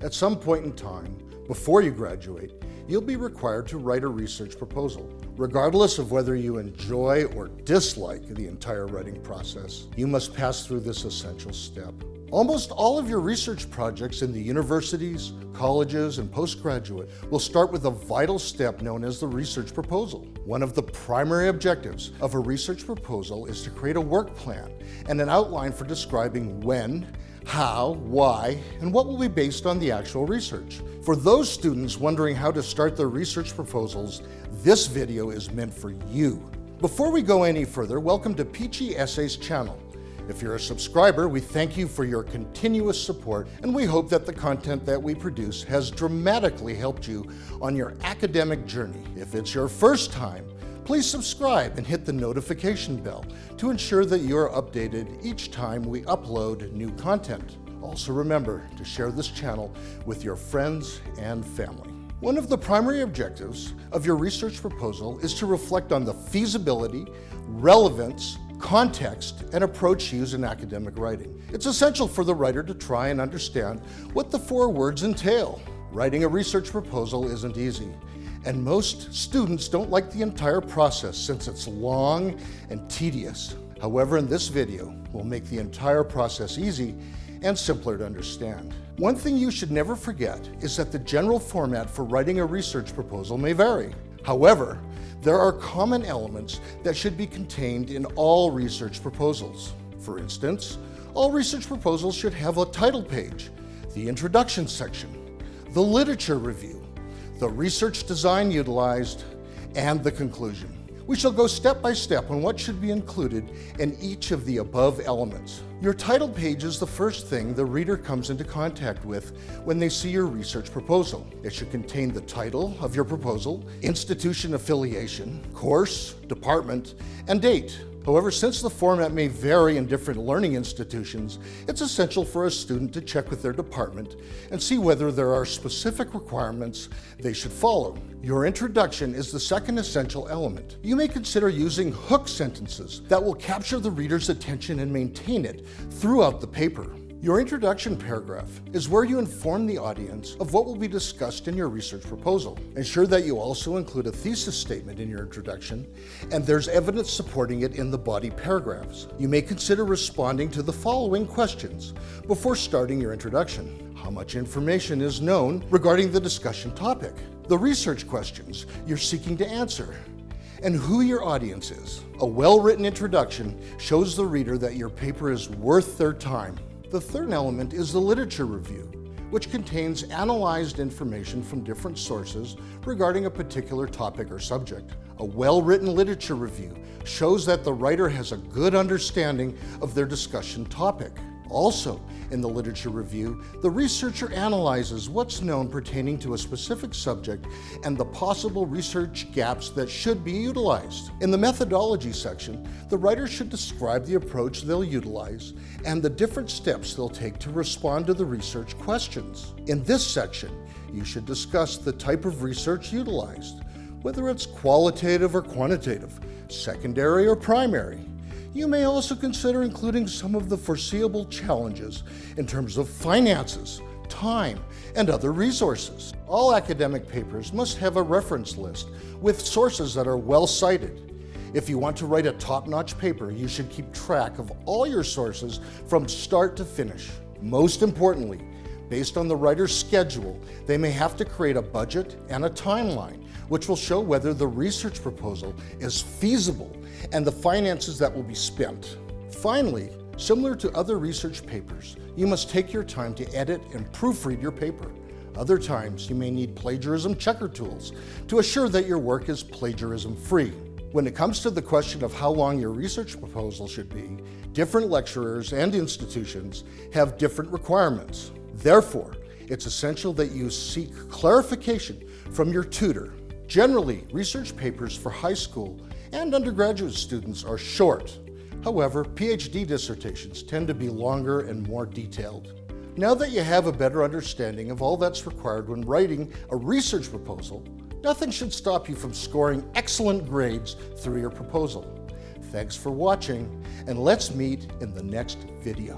At some point in time, before you graduate, you'll be required to write a research proposal. Regardless of whether you enjoy or dislike the entire writing process, you must pass through this essential step. Almost all of your research projects in the universities, colleges, and postgraduate will start with a vital step known as the research proposal. One of the primary objectives of a research proposal is to create a work plan and an outline for describing when, how, why, and what will be based on the actual research. For those students wondering how to start their research proposals, this video is meant for you. Before we go any further, welcome to Peachy Essays channel. If you're a subscriber, we thank you for your continuous support, and we hope that the content that we produce has dramatically helped you on your academic journey. If it's your first time, please subscribe and hit the notification bell to ensure that you are updated each time we upload new content. Also remember to share this channel with your friends and family. One of the primary objectives of your research proposal is to reflect on the feasibility, relevance, context, and approach used in academic writing. It's essential for the writer to try and understand what the four words entail. Writing a research proposal isn't easy, and most students don't like the entire process since it's long and tedious. However, in this video, we'll make the entire process easy and simpler to understand. One thing you should never forget is that the general format for writing a research proposal may vary. However, there are common elements that should be contained in all research proposals. For instance, all research proposals should have a title page, the introduction section, the literature review, the research design utilized, and the conclusion. We shall go step by step on what should be included in each of the above elements. Your title page is the first thing the reader comes into contact with when they see your research proposal. It should contain the title of your proposal, institution affiliation, course, department, and date. However, since the format may vary in different learning institutions, it's essential for a student to check with their department and see whether there are specific requirements they should follow. Your introduction is the second essential element. You may consider using hook sentences that will capture the reader's attention and maintain it throughout the paper. Your introduction paragraph is where you inform the audience of what will be discussed in your research proposal. Ensure that you also include a thesis statement in your introduction, and there's evidence supporting it in the body paragraphs. You may consider responding to the following questions before starting your introduction. How much information is known regarding the discussion topic? The research questions you're seeking to answer, and who your audience is. A well-written introduction shows the reader that your paper is worth their time. The third element is the literature review, which contains analyzed information from different sources regarding a particular topic or subject. A well-written literature review shows that the writer has a good understanding of their discussion topic. Also, in the literature review, the researcher analyzes what's known pertaining to a specific subject and the possible research gaps that should be utilized. In the methodology section, the writer should describe the approach they'll utilize and the different steps they'll take to respond to the research questions. In this section, you should discuss the type of research utilized, whether it's qualitative or quantitative, secondary or primary. You may also consider including some of the foreseeable challenges in terms of finances, time, and other resources. All academic papers must have a reference list with sources that are well cited. If you want to write a top-notch paper, you should keep track of all your sources from start to finish. Most importantly, based on the writer's schedule, they may have to create a budget and a timeline, which will show whether the research proposal is feasible and the finances that will be spent. Finally, similar to other research papers, you must take your time to edit and proofread your paper. Other times, you may need plagiarism checker tools to assure that your work is plagiarism-free. When it comes to the question of how long your research proposal should be, different lecturers and institutions have different requirements. Therefore, it's essential that you seek clarification from your tutor. Generally, research papers for high school and undergraduate students are short. However, PhD dissertations tend to be longer and more detailed. Now that you have a better understanding of all that's required when writing a research proposal, nothing should stop you from scoring excellent grades through your proposal. Thanks for watching, and let's meet in the next video.